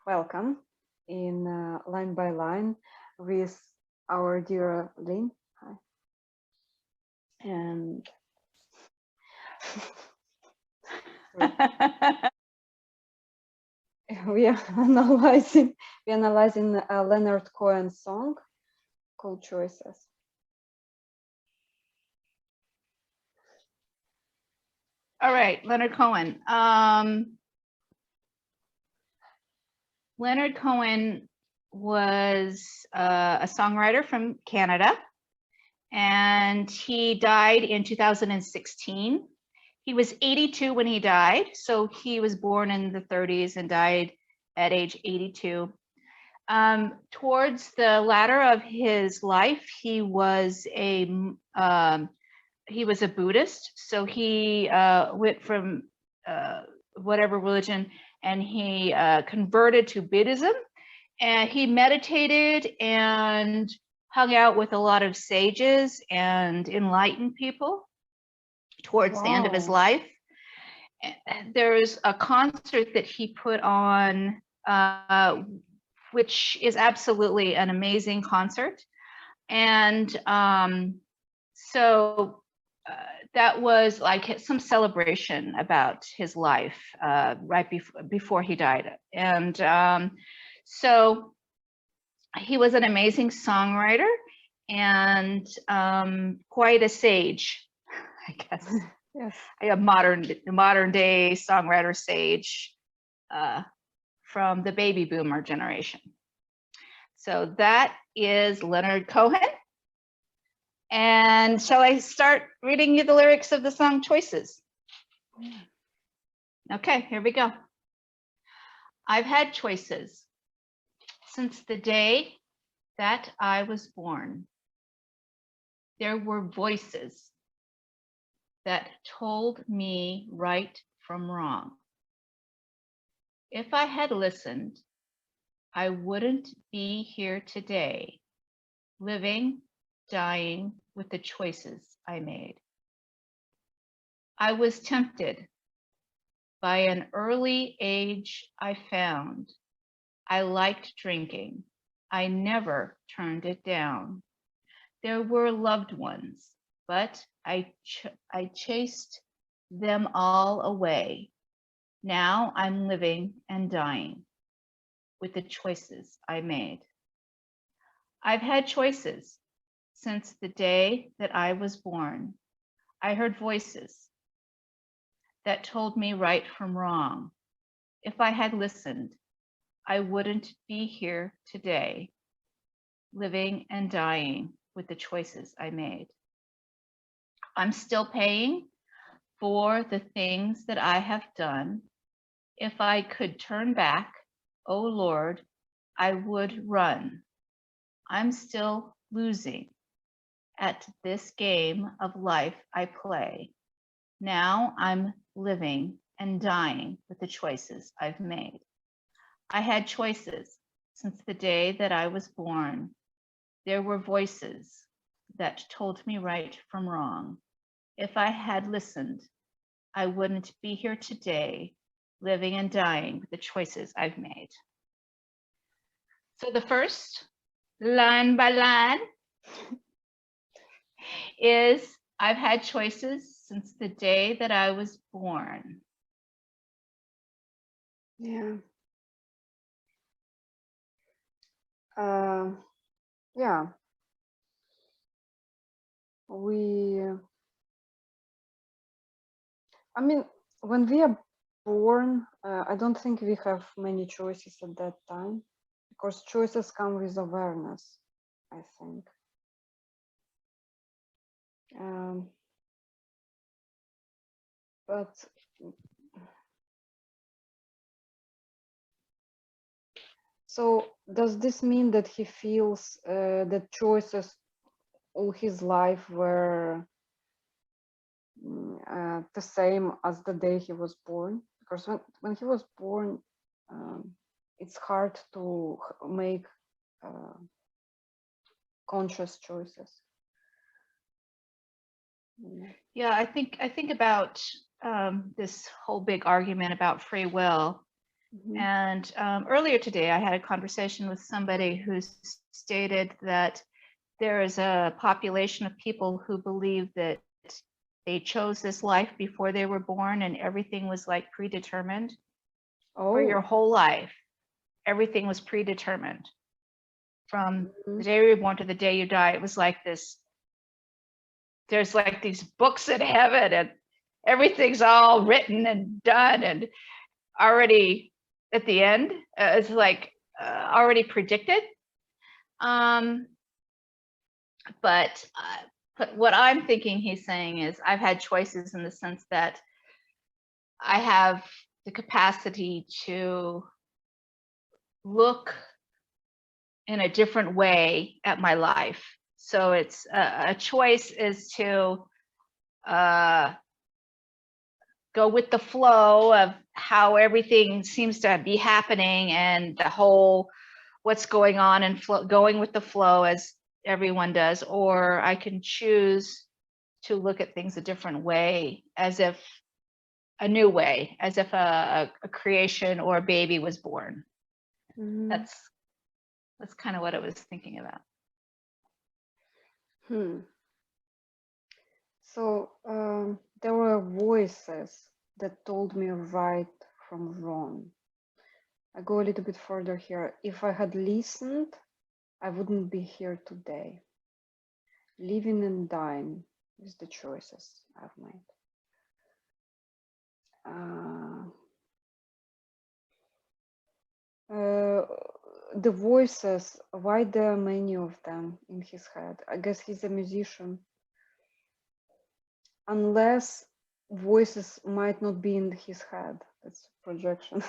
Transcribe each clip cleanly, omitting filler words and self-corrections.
welcome in line by line with our dear Lynn. Hi. And we are analyzing a Leonard Cohen song called Choices. All right, Leonard Cohen. Leonard Cohen was a songwriter from Canada, and he died in 2016. He was 82 when he died, so he was born in the 30s and died at age 82. Towards the latter of his life, he was a Buddhist, so he went from whatever religion, and he converted to Buddhism, and he meditated and hung out with a lot of sages and enlightened people towards the end of his life. There's a concert that he put on, which is absolutely an amazing concert. And so that was like some celebration about his life right before he died. And so he was an amazing songwriter and quite a sage, I guess. Yes. A modern day songwriter sage from the baby boomer generation. So that is Leonard Cohen. And shall I start reading you the lyrics of the song Choices? Okay, here we go. I've had choices since the day that I was born. There were voices that told me right from wrong. If I had listened, I wouldn't be here today, living, dying with the choices I made. I was tempted. By an early age, I found I liked drinking. I never turned it down. There were loved ones, but I chased them all away. Now I'm living and dying with the choices I made. I've had choices since the day that I was born. I heard voices that told me right from wrong. If I had listened, I wouldn't be here today, living and dying with the choices I made. I'm still paying for the things that I have done. If I could turn back, oh Lord, I would run. I'm still losing at this game of life I play. Now I'm living and dying with the choices I've made. I had choices since the day that I was born. There were voices that told me right from wrong. If I had listened, I wouldn't be here today, living and dying with the choices I've made. So the first, line by line, is I've had choices since the day that I was born. Yeah. Yeah. I mean, when we are born, I don't think we have many choices at that time, because choices come with awareness, I think. But so does this mean that he feels that choices all his life were the same as the day he was born? Because when he was born, it's hard to make conscious choices. Yeah, I think about this whole big argument about free will, Mhm. And earlier today, I had a conversation with somebody who stated that there is a population of people who believe that they chose this life before they were born and everything was like predetermined for your Oh. whole life. Everything was predetermined from Mhm. the day you were born to the day you die. It was like this. There's like these books in heaven and everything's all written and done and already at the end. It's like already predicted. Um, but what I'm thinking he's saying is I've had choices in the sense that I have the capacity to look in a different way at my life. So it's a choice is to go with the flow of how everything seems to be happening and the whole what's going on and going with the flow as everyone does, or I can choose to look at things a different way, as if a new way, as if a creation or a baby was born. Mhm. That's kind of what I was thinking about. So there were voices that told me right from wrong. I go a little bit further here. If I had listened, I wouldn't be here today. Living and dying is the choices I've made. The voices, why there are many of them in his head? I guess he's a musician. Unless voices might not be in his head. That's projection.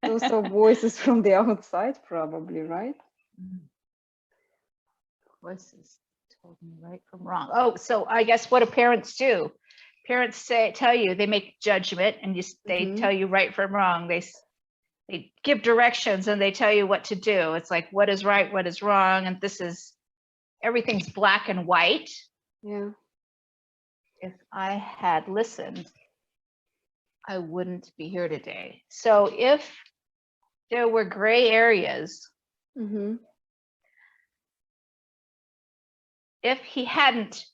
Those are voices from the outside, probably, right? Voices told me right from wrong. Oh, so I guess what do parents do? Parents tell you, they make judgment and they tell you right from wrong. They give directions and they tell you what to do. It's like, what is right, what is wrong, and everything's black and white. Yeah. If I had listened, I wouldn't be here today. So if there were gray areas, if he hadn't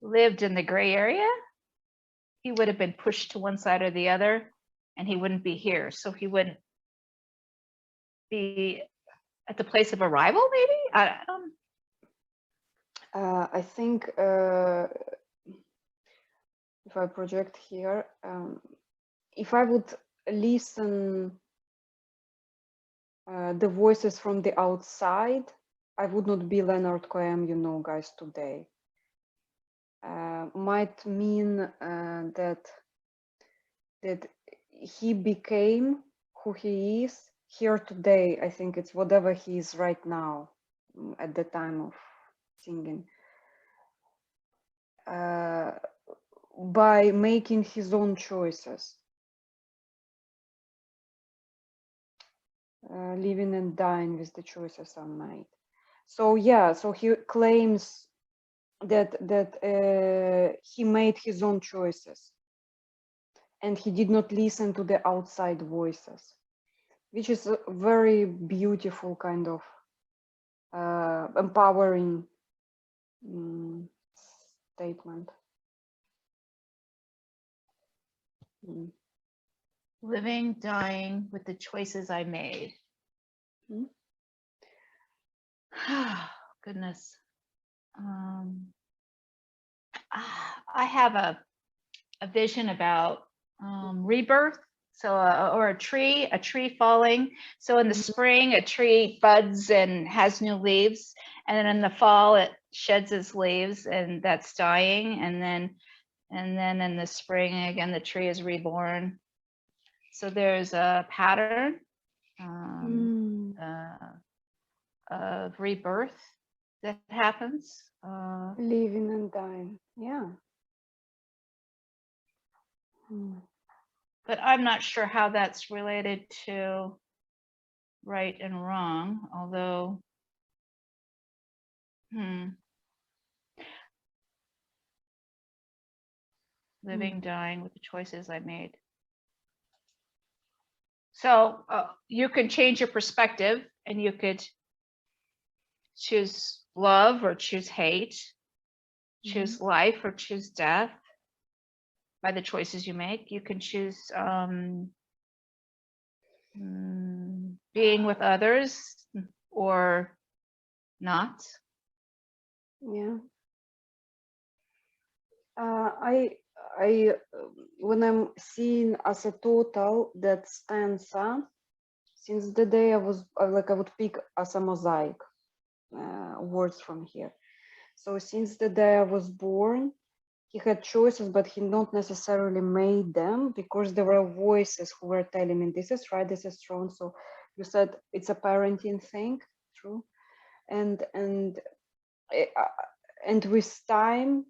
lived in the gray area, he would have been pushed to one side or the other and he wouldn't be here. So he wouldn't be at the place of arrival, maybe? I don't. I think if I project here, if I would listen the voices from the outside, I would not be Leonard Cohen, you know, guys, today. Might mean that he became who he is here today. I think it's whatever he is right now at the time of singing. By making his own choices. Living and dying with the choices are made. So yeah, so he claims that he made his own choices and he did not listen to the outside voices, which is a very beautiful kind of empowering statement. Living, dying with the choices I made. Goodness. I have a vision about rebirth. So, or a tree falling. So in the spring, a tree buds and has new leaves. And then in the fall, it sheds its leaves and that's dying. And then in the spring, again, the tree is reborn. So there's a pattern of rebirth that happens. Living and dying, yeah. But I'm not sure how that's related to right and wrong, although, living, dying with the choices I made. So you can change your perspective, and you could choose love or choose hate, choose life or choose death by the choices you make. You can choose being with others or not. Yeah. I when I'm seeing as a total that stanza, since the day I was like I would pick as a mosaic words from here. So since the day I was born, he had choices, but he not necessarily made them because there were voices who were telling me this is right, this is wrong. So you said it's a parenting thing, true, and with time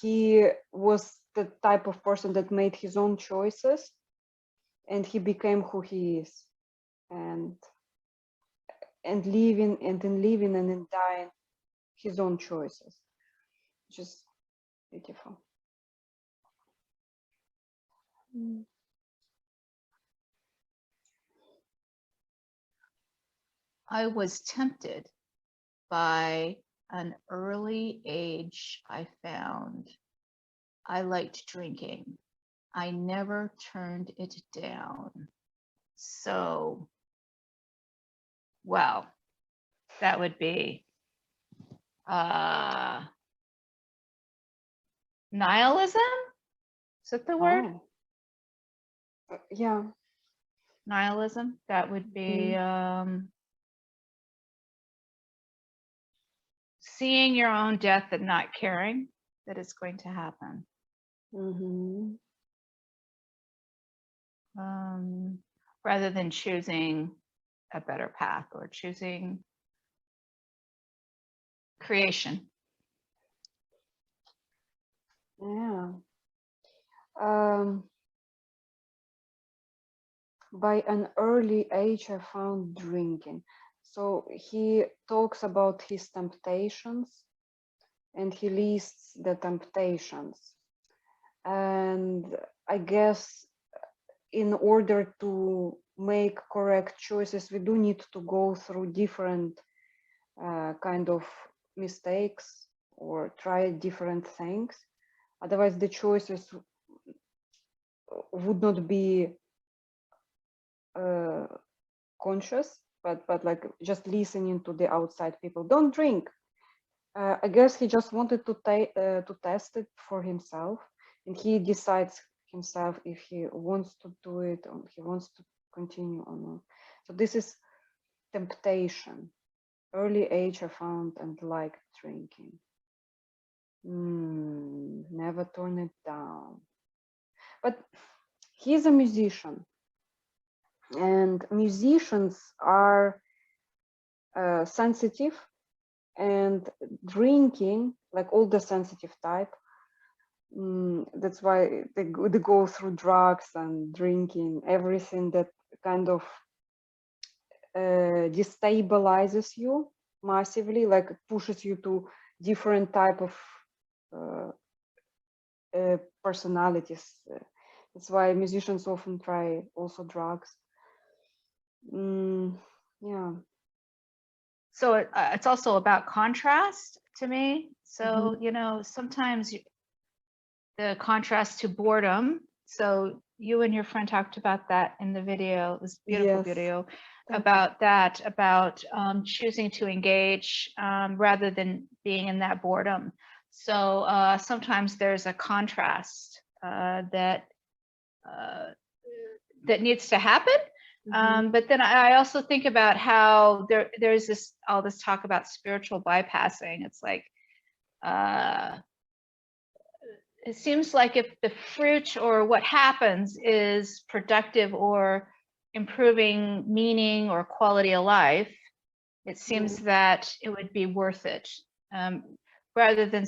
he was the type of person that made his own choices, and he became who he is, and living and in living and in dying his own choices, which is beautiful. I was tempted by an early age. I found I liked drinking. I never turned it down. So, well, that would be nihilism. Is that the word? Yeah. Nihilism. That would be seeing your own death and not caring that it's going to happen. Rather than choosing a better path or choosing creation. Yeah. By an early age, I found drinking. So he talks about his temptations, and he lists the temptations. And I guess in order to make correct choices, we do need to go through different kind of mistakes or try different things. Otherwise, the choices would not be conscious, but like just listening to the outside people. Don't drink. I guess he just wanted to test it for himself, and he decides himself if he wants to do it or he wants to continue or not. So this is temptation. Early age, I found and liked drinking. Never turn it down. But he's a musician, and musicians are sensitive, and drinking, like all the sensitive type, that's why they go through drugs and drinking, everything that kind of destabilizes you massively, like pushes you to different type of personalities. That's why musicians often try also drugs. Yeah. So it's also about contrast to me. So, you know, sometimes the contrast to boredom. So you and your friend talked about that in the video, this beautiful video about that, about choosing to engage rather than being in that boredom. So sometimes there's a contrast that needs to happen. But then I also think about how there's all this talk about spiritual bypassing. It's like, it seems like if the fruit or what happens is productive or improving meaning or quality of life, it seems that it would be worth it. Rather than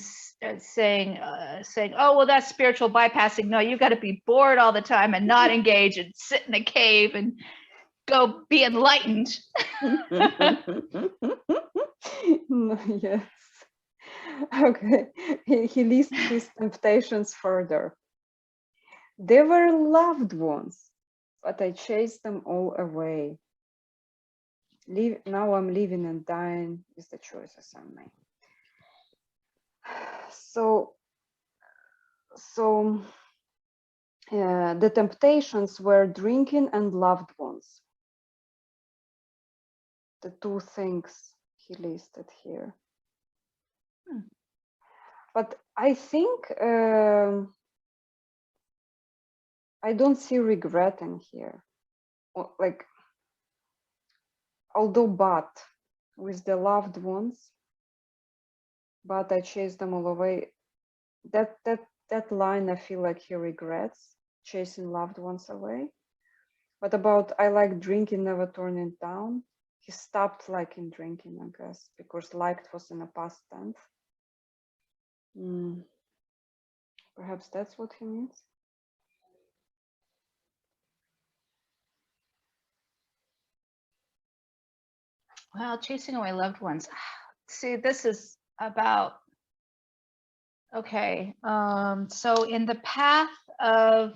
saying, oh, well, that's spiritual bypassing. No, you got to be bored all the time and not engage and sit in a cave and go be enlightened. Yes. Okay. He lists his temptations further. They were loved ones. but I chased them all away. Now I'm living and dying is the choices I made. So the temptations were drinking and loved ones. The two things he listed here. But I think I don't see regret in here. Like, although but with the loved ones, but I chased them all away. That line, I feel like he regrets chasing loved ones away. But about I like drinking, never turning down. He stopped liking drinking, I guess, because liked was in a past tense. Perhaps that's what he means. Well, chasing away loved ones. See, this is about, okay. So in the path of,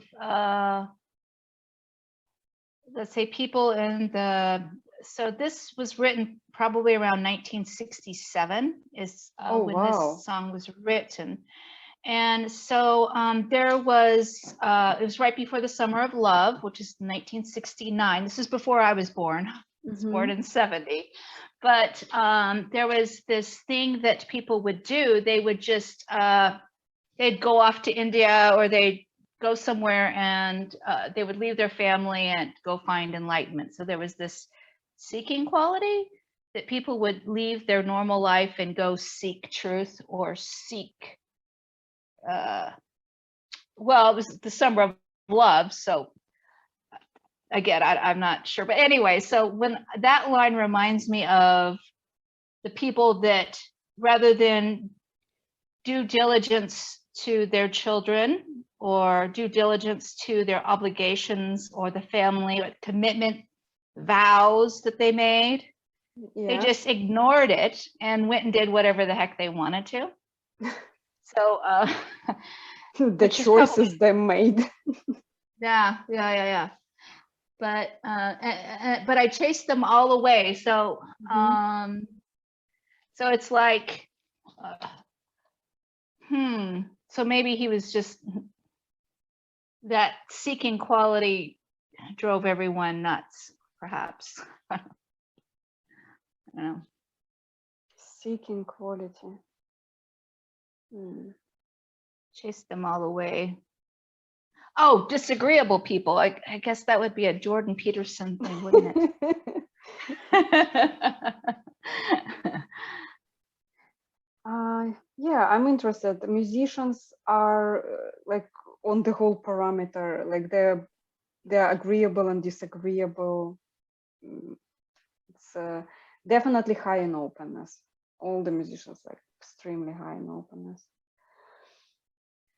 let's say people in the, so this was written probably around 1967 is when wow. this song was written. And so there was, it was right before the Summer of Love, which is 1969. This is before I was born. I was born in 70. But there was this thing that people would do. They would just, they'd go off to India or they'd go somewhere and they would leave their family and go find enlightenment. So there was this seeking quality that people would leave their normal life and go seek truth or seek, well, it was the Summer of Love. So again, I'm not sure. But anyway, so when that line reminds me of the people that rather than due diligence to their children or due diligence to their obligations or the family or commitment vows that they made, they just ignored it and went and did whatever the heck they wanted to. So the choices they made. Yeah. But I chased them all away. So so it's like so maybe he was just, that seeking quality drove everyone nuts, perhaps. I don't know. Seeking quality. Chased them all away. Oh, disagreeable people. I guess that would be a Jordan Peterson thing, wouldn't it? Yeah, I'm interested. The musicians are like on the whole parameter, like they're agreeable and disagreeable. It's definitely high in openness. All the musicians like extremely high in openness.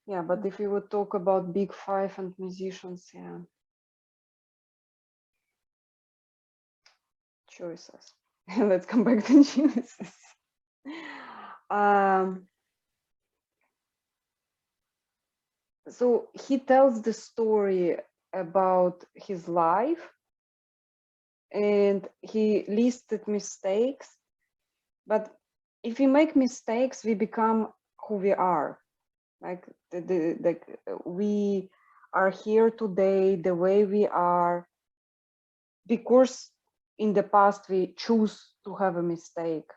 Yeah, but if you would talk about big five and musicians, yeah. Choices. Let's come back to choices. So he tells the story about his life and he listed mistakes. But if we make mistakes, we become who we are. Like we are here today the way we are because in the past we choose to have a mistake,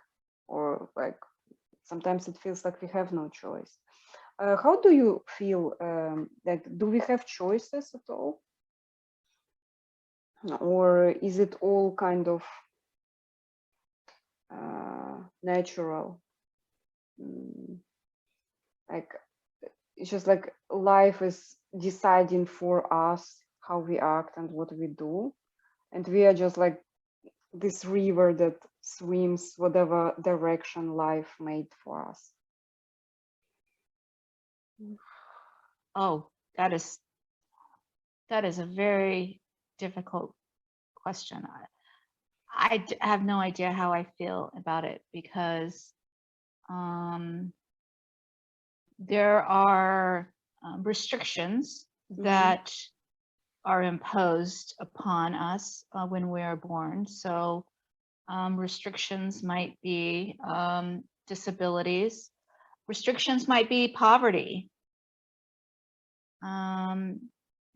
or like sometimes it feels like we have no choice. How do you feel? Like, do we have choices at all, or is it all kind of natural? Like, it's just like life is deciding for us how we act and what we do, and we are just like this river that swims whatever direction life made for us. Oh, that is a very difficult question. I have no idea how I feel about it because there are restrictions that are imposed upon us when we are born. So restrictions might be disabilities. Restrictions might be poverty,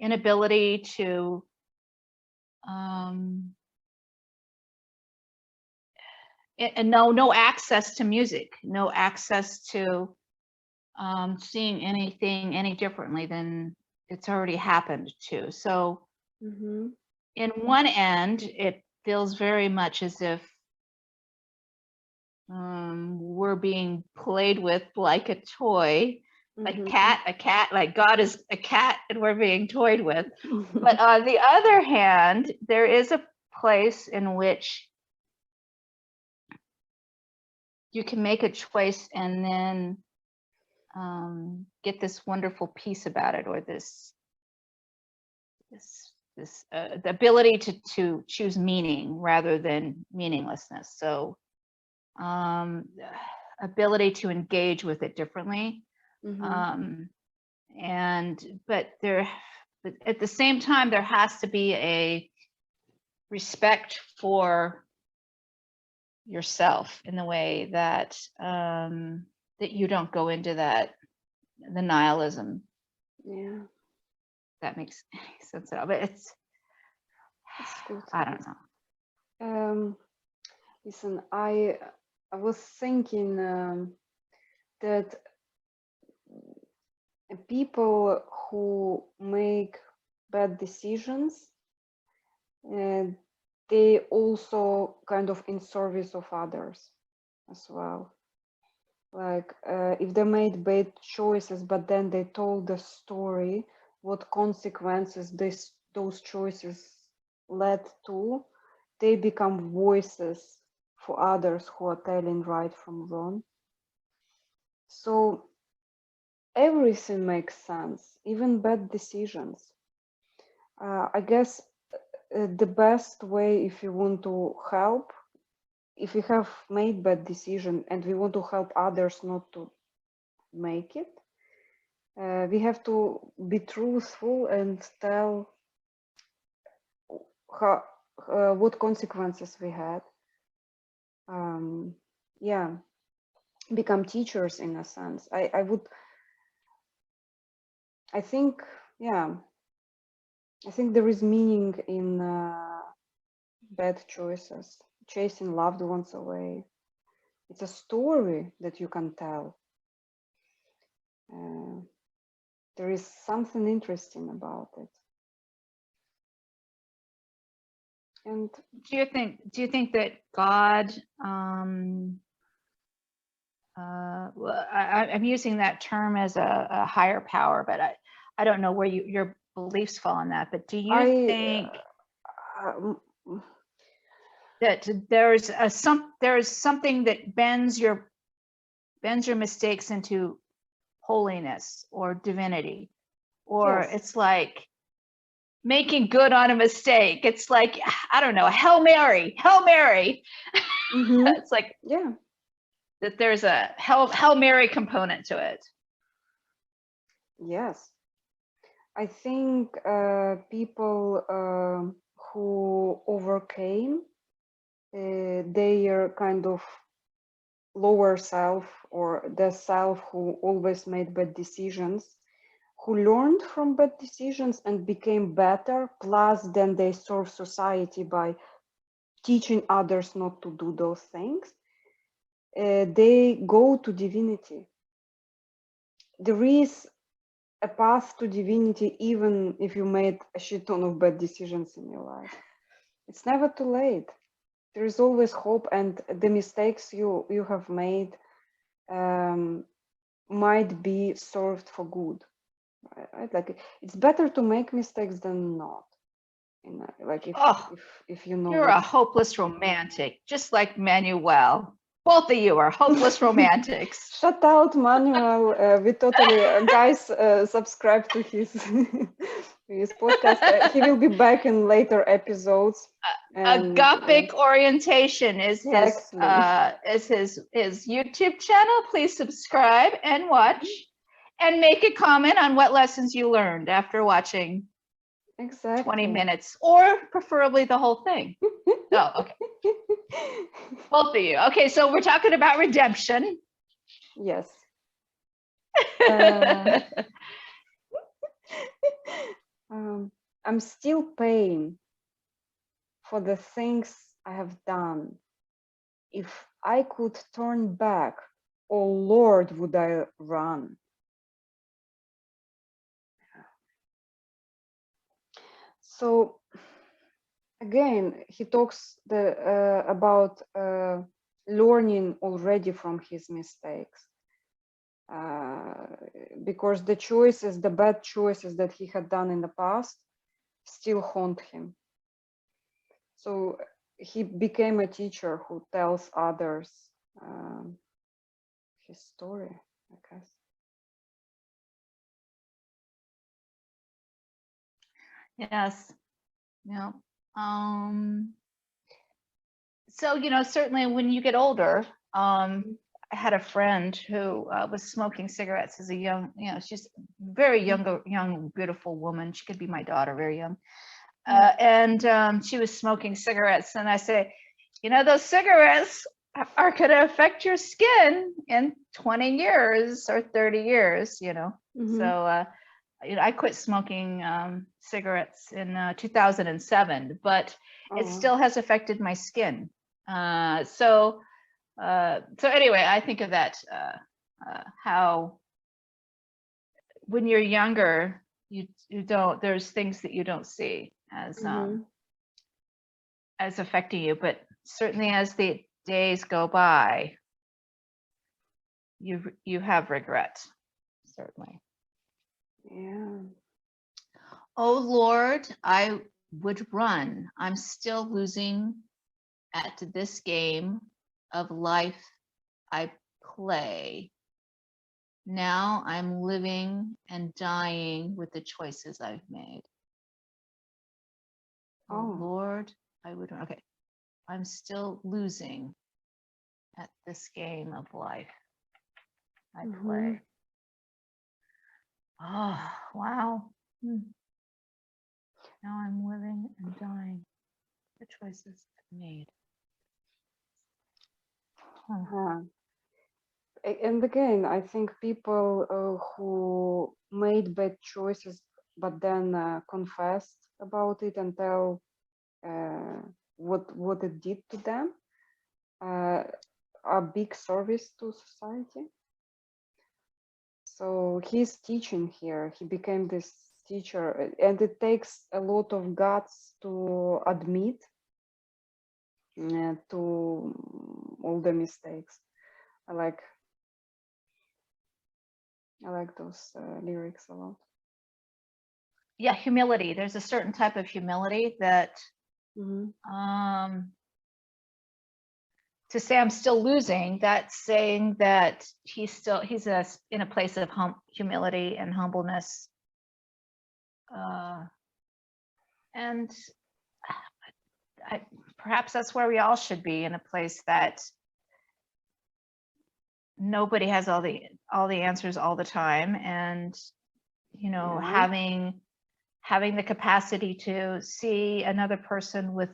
inability to and no access to music, no access to seeing anything any differently than it's already happened to. So in one end, it feels very much as if we're being played with like a toy, like a cat, like God is a cat and we're being toyed with. But on the other hand, there is a place in which you can make a choice and then get this wonderful peace about it, or the ability to choose meaning rather than meaninglessness. So ability to engage with it differently. But at the same time, there has to be a respect for yourself in the way that that you don't go into the nihilism. Yeah, that makes any sense at all. But it's good. I don't know. Listen, I was thinking that people who make bad decisions, they also kind of in service of others as well. Like if they made bad choices, but then they told the story, what consequences those choices led to, they become voices for others who are telling right from wrong. So everything makes sense, even bad decisions. I guess the best way, if you want to help, if we have made bad decision and we want to help others not to make it, we have to be truthful and tell what consequences we had. Yeah, become teachers in a sense. I think there is meaning in bad choices, chasing loved ones away. It's a story that you can tell. There is something interesting about it. And do you think that God, well, I'm using that term as a higher power, but I don't know where your beliefs fall on that. But do you think that there's something that bends your mistakes into holiness or divinity, or yes. it's like making good on a mistake? It's like, I don't know, Hail Mary. It's like, yeah, that there's a Hail Mary component to it. Yes, I think people who overcame their kind of lower self, or the self who always made bad decisions, who learned from bad decisions and became better, plus then they serve society by teaching others not to do those things, they go to divinity. There is a path to divinity, even if you made a shit ton of bad decisions in your life. It's never too late. There is always hope, and the mistakes you have made might be served for good. Right? Like, it's better to make mistakes than not. Like if you know, you're a hopeless romantic, just like Manuel. Both of you are hopeless romantics. Shut out, Manuel. We totally, guys, subscribe to his his podcast. He will be back in later episodes. Agapic Orientation is his YouTube channel. Please subscribe and watch, and make a comment on what lessons you learned after watching Exactly. 20 minutes, or preferably the whole thing. Oh, okay. Both of you. Okay, so we're talking about redemption. Yes. I'm still paying for the things I have done. If I could turn back, oh Lord, would I run? So again, he talks about learning already from his mistakes. Because the choices, the bad choices that he had done in the past still haunt him. So he became a teacher who tells others his story, I guess. Yes. Yeah. So, certainly when you get older, I had a friend who was smoking cigarettes as a young, she's very young, beautiful woman. She could be my daughter, very young. And she was smoking cigarettes. And I say, those cigarettes are going to affect your skin in 20 years or 30 years, So, I quit smoking cigarettes in 2007, but it still has affected my skin. So anyway, I think of that, how when you're younger, you don't, there's things that you don't see as affecting you, but certainly as the days go by, you have regret, certainly. Yeah. Oh Lord, I would run. I'm still losing at this game of life I play. Now I'm living and dying with the choices I've made. Oh Lord, I would, okay. I'm still losing at this game of life I play. Oh, wow. Now I'm living and dying with the choices I've made. And again, I think people who made bad choices but then confessed about it and tell what it did to them are big service to society. So he's teaching here. He became this teacher, and it takes a lot of guts to admit to all the mistakes. I like those lyrics a lot. Yeah, humility. There's a certain type of humility that to say I'm still losing, that's saying that he's in a place of humility and humbleness. And perhaps that's where we all should be, in a place that nobody has all the answers all the time, and having the capacity to see another person with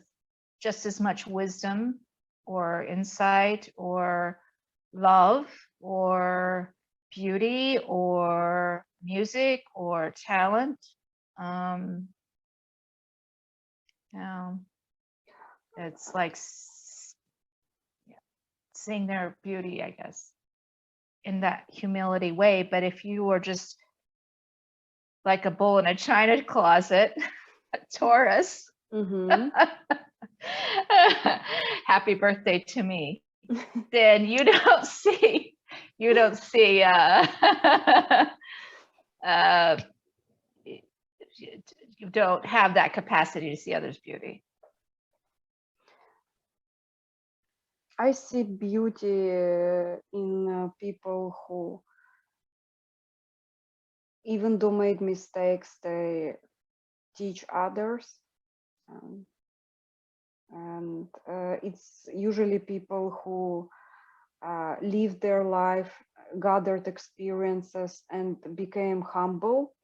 just as much wisdom or insight or love or beauty or music or talent. It's like seeing their beauty, I guess, in that humility way. But if you are just like a bull in a china closet, a Taurus, happy birthday to me, then you don't see you don't have that capacity to see others' beauty. I see beauty in people who, even though made mistakes, they teach others. And it's usually people who lived their life, gathered experiences, and became humble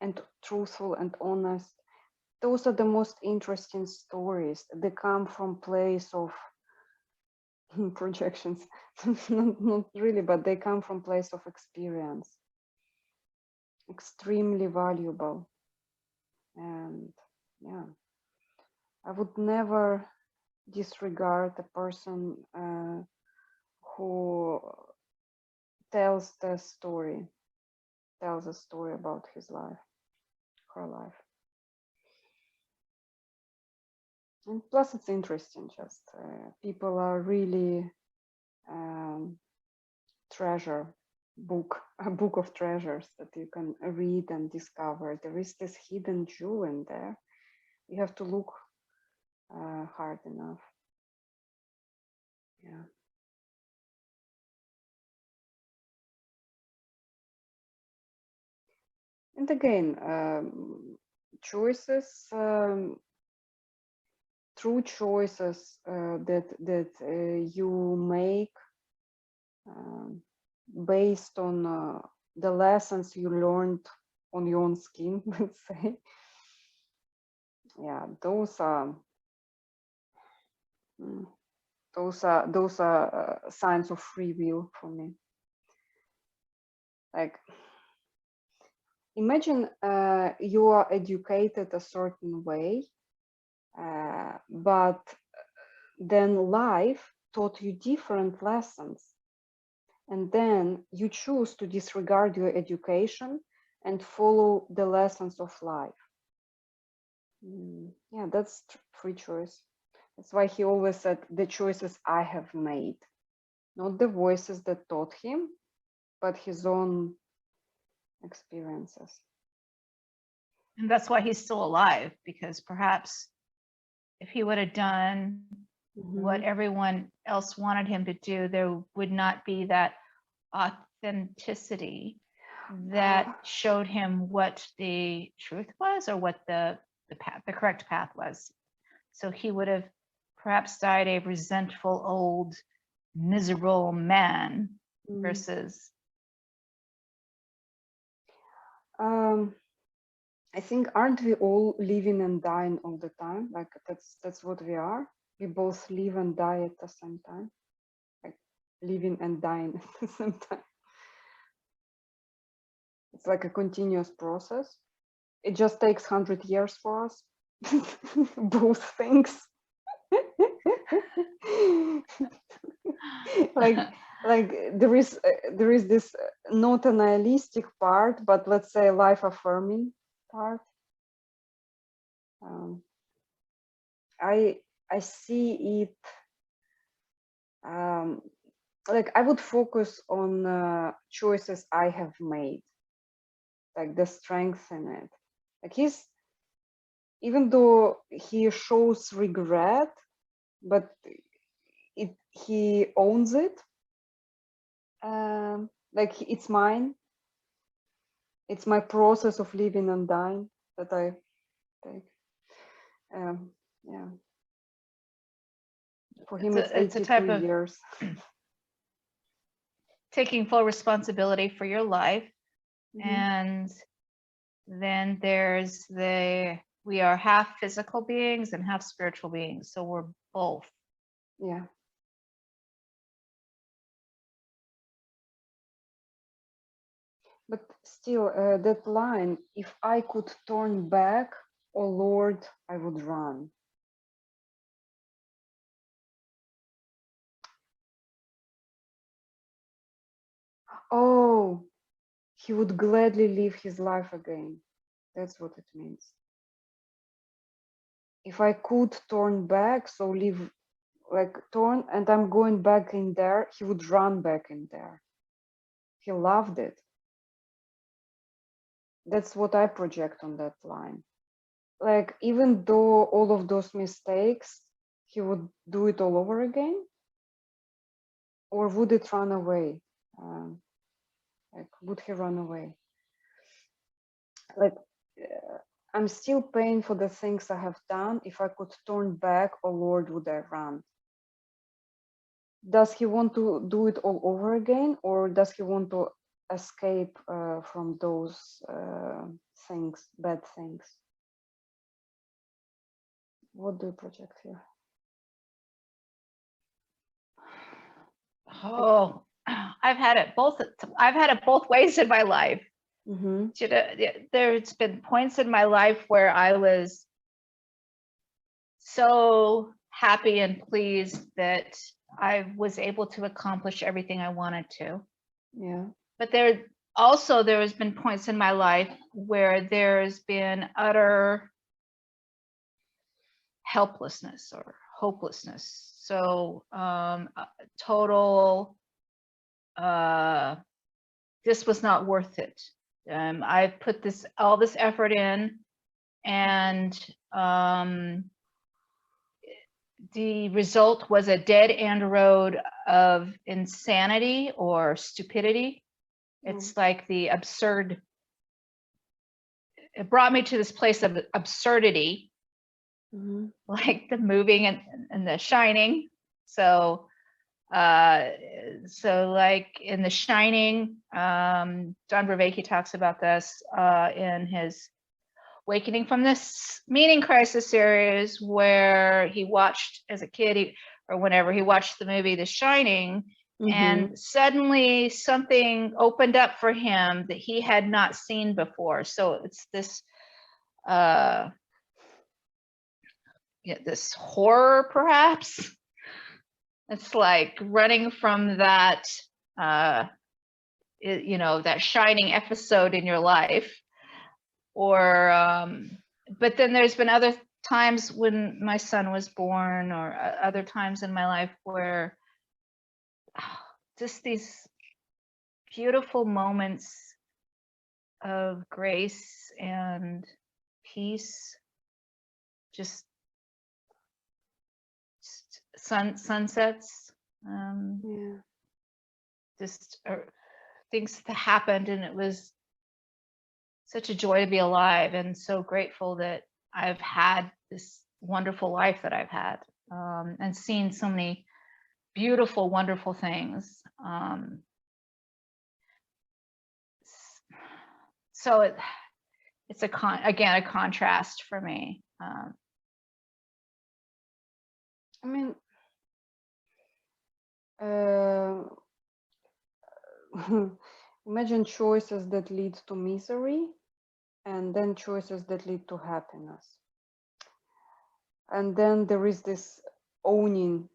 and truthful and honest. those are the most interesting stories. They come from place of projections, not really, but they come from place of experience. Extremely valuable. And yeah, I would never disregard a person who tells a story about his life, her life. And plus it's interesting, just people are really treasure a book of treasures that you can read and discover. There is this hidden jewel in there. You have to look hard enough. Yeah. And again, choices, true choices that you make based on the lessons you learned on your own skin, let's say. Yeah, those are signs of free will for me. Like, imagine you are educated a certain way, but then life taught you different lessons. And then you choose to disregard your education and follow the lessons of life. Yeah, that's free choice. That's why he always said, the choices I have made, not the voices that taught him, but his own experiences. And that's why he's still alive, because perhaps if he would have done what everyone else wanted him to do, there would not be that authenticity that showed him what the truth was, or what the path, the correct path was. So he would have perhaps died a resentful, old, miserable man versus. I think, aren't we all living and dying all the time? Like that's what we are. We both live and die at the same time. Like living and dying at the same time. It's like a continuous process. It just takes 100 years for us. Both things. like there is this not a nihilistic part, but let's say life affirming part. I see it like I would focus on choices I have made, like the strength in it. Like even though he shows regret, but he owns it. Like it's mine. It's my process of living and dying that I take. Yeah. For him, it's 82 years. Taking full responsibility for your life. And then there's we are half physical beings and half spiritual beings. So we're both. Yeah. But still, that line, if I could turn back, oh Lord, I would run. Oh, he would gladly live his life again. That's what it means. If I could turn back, so live, like turn, and I'm going back in there, he would run back in there. He loved it. That's what I project on that line. Like, even though all of those mistakes, he would do it all over again? Or would it run away? Like, would he run away? Like, I'm still paying for the things I have done. If I could turn back, oh Lord, would I run? Does he want to do it all over again? Or does he want to escape from those things, bad things? What do you project here? Oh, I've had it both. I've had it both ways in my life. Mm-hmm. There's been points in my life where I was so happy and pleased that I was able to accomplish everything I wanted to. Yeah. But there has been points in my life where there's been utter helplessness or hopelessness. So total, this was not worth it. I put all this effort in, and the result was a dead end road of insanity or stupidity. It's like the absurd. It brought me to this place of absurdity, like the moving and the shining. So like in The Shining, John Vervaeke talks about this in his Awakening from this Meaning Crisis series, where he watched as a kid, or whenever he watched the movie The Shining, and suddenly something opened up for him that he had not seen before. So it's this this horror, perhaps. It's like running from that that shining episode in your life. Or but then there's been other times when my son was born, or other times in my life where just these beautiful moments of grace and peace, just sunsets, just things that happened, and it was such a joy to be alive, and so grateful that I've had this wonderful life that I've had, and seen so many beautiful, wonderful things. So it's a contrast for me. I mean, imagine choices that lead to misery, and then choices that lead to happiness. And then there is this owning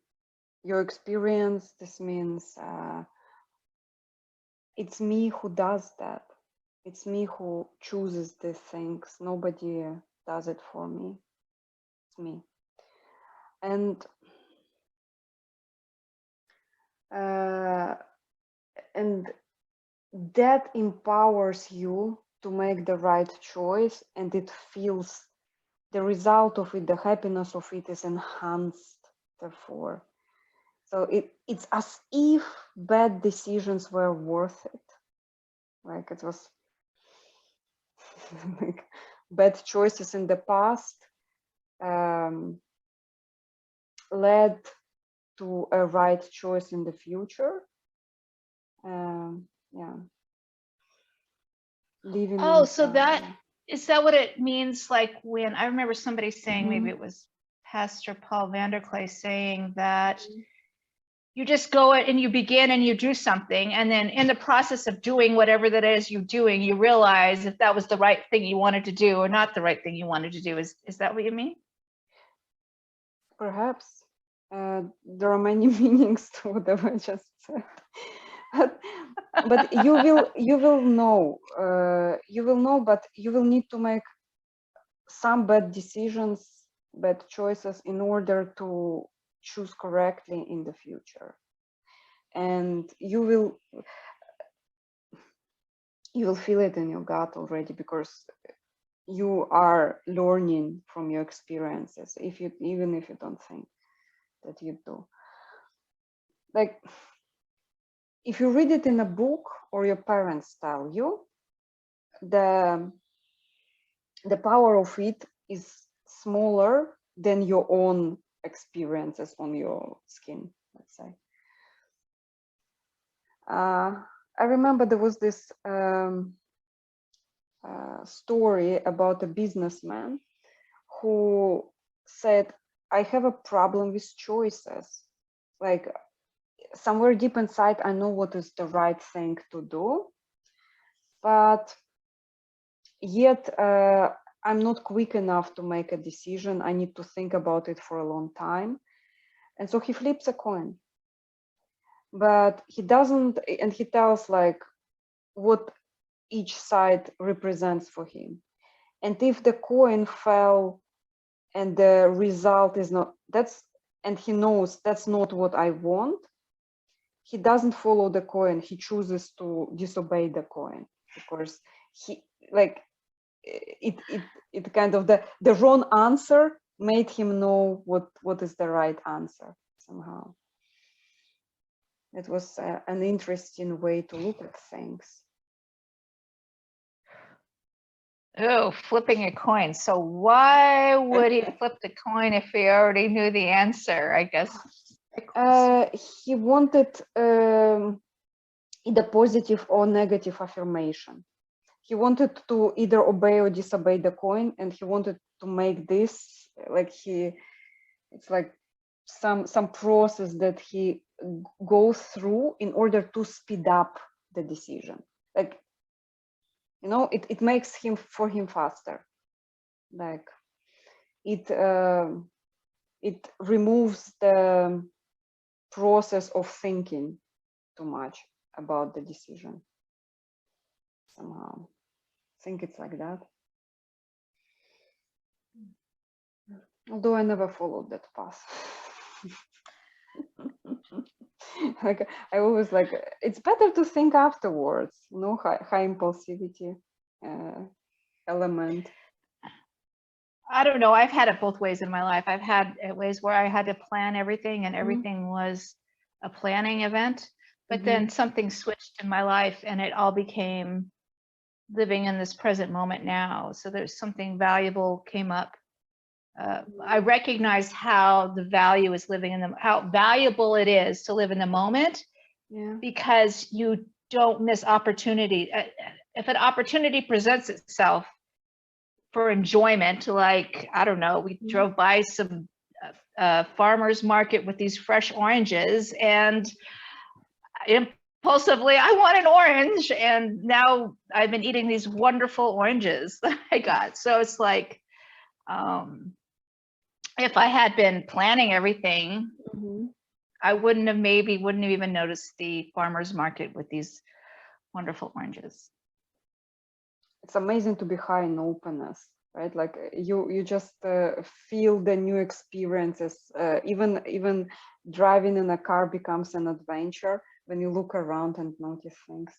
your experience. This means it's me who does that. It's me who chooses these things. Nobody does it for me. It's me. And that empowers you to make the right choice, and it feels, the result of it, the happiness of it is enhanced, therefore. So it's as if bad decisions were worth it. Like it was like bad choices in the past led to a right choice in the future. Yeah. Living. Oh, so that is that what it means? Like when I remember somebody saying, maybe it was Pastor Paul Vanderklay saying that you just go and you begin and you do something, and then in the process of doing whatever that is you're doing, you realize if that was the right thing you wanted to do or not the right thing you wanted to do. Is that what you mean? Perhaps. There are many meanings to whatever I just said. But you will know, but you will need to make some bad decisions, bad choices, in order to choose correctly in the future. And you will feel it in your gut already, because you are learning from your experiences, even if you don't think that you do. Like, if you read it in a book, or your parents tell you, the power of it is smaller than your own experiences on your skin, let's say. I remember there was this story about a businessman who said, I have a problem with choices. Like somewhere deep inside, I know what is the right thing to do, but yet I'm not quick enough to make a decision. I need to think about it for a long time. And so he flips a coin, but he doesn't, and he tells like what each side represents for him. And if the coin fell and the result is not, and he knows that's not what I want, he doesn't follow the coin. He chooses to disobey the coin because he like it kind of the wrong answer made him know what is the right answer somehow. It was an interesting way to look at things. Oh, flipping a coin. So why would he flip the coin if he already knew the answer? I guess. He wanted either positive or negative affirmation. He wanted to either obey or disobey the coin, and he wanted to make this like it's like some process that he goes through in order to speed up the decision. Like, you know, it makes him faster. Like it removes the process of thinking too much about the decision somehow. I think it's like that. Although I never followed that path. Like I always like, it's better to think afterwards, you know, high impulsivity element. I don't know. I've had it both ways in my life. I've had ways where I had to plan everything and everything was a planning event, but then something switched in my life and it all became living in this present moment now. So there's something valuable came up. I recognized how the value is living in them, how valuable it is to live in the moment, because you don't miss opportunity. If an opportunity presents itself for enjoyment, like, I don't know, we drove by some farmer's market with these fresh oranges and impulsively I want an orange, and now I've been eating these wonderful oranges that I got. So it's like, if I had been planning everything, I wouldn't have even noticed the farmer's market with these wonderful oranges. It's amazing to be high in openness, right? Like you just feel the new experiences. Even driving in a car becomes an adventure when you look around and notice things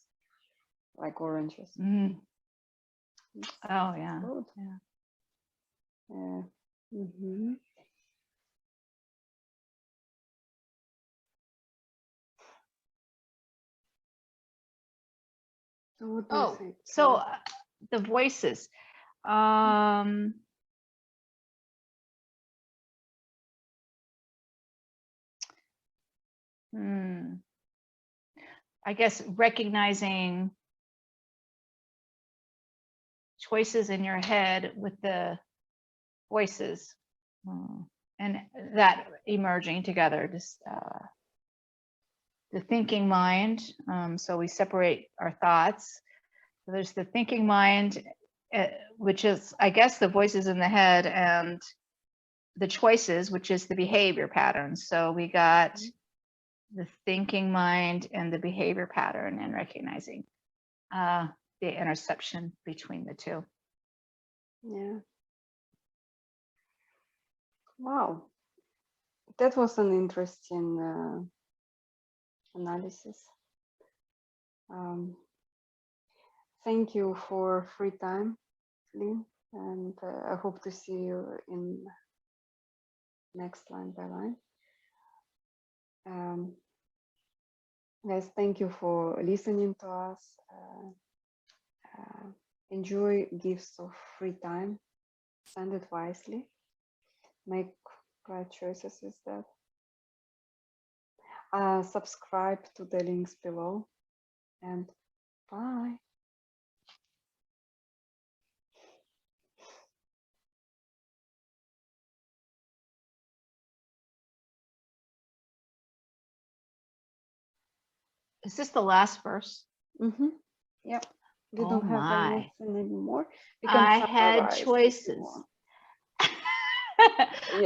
like oranges. Oh yeah. Yeah. So what do you think? So the voices. I guess recognizing choices in your head with the voices, and that emerging together, just the thinking mind. So we separate our thoughts. So there's the thinking mind, which is, I guess, the voices in the head, and the choices, which is the behavior patterns. So we got the thinking mind and the behavior pattern, and recognizing the intersection between the two. Yeah. Wow. That was an interesting analysis. Thank you for free time, Lynn, and I hope to see you in next line by line. Guys, thank you for listening to us. Enjoy gifts of free time. Spend it wisely. Make right choices with that. Subscribe to the links below, and bye. Is this the last verse? Mm-hmm. Yep. We Oh don't have my. anything anymore. We can I had summarize if you choices. want.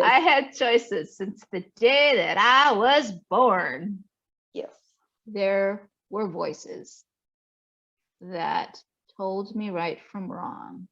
I had choices since the day that I was born. Yes. There were voices that told me right from wrong.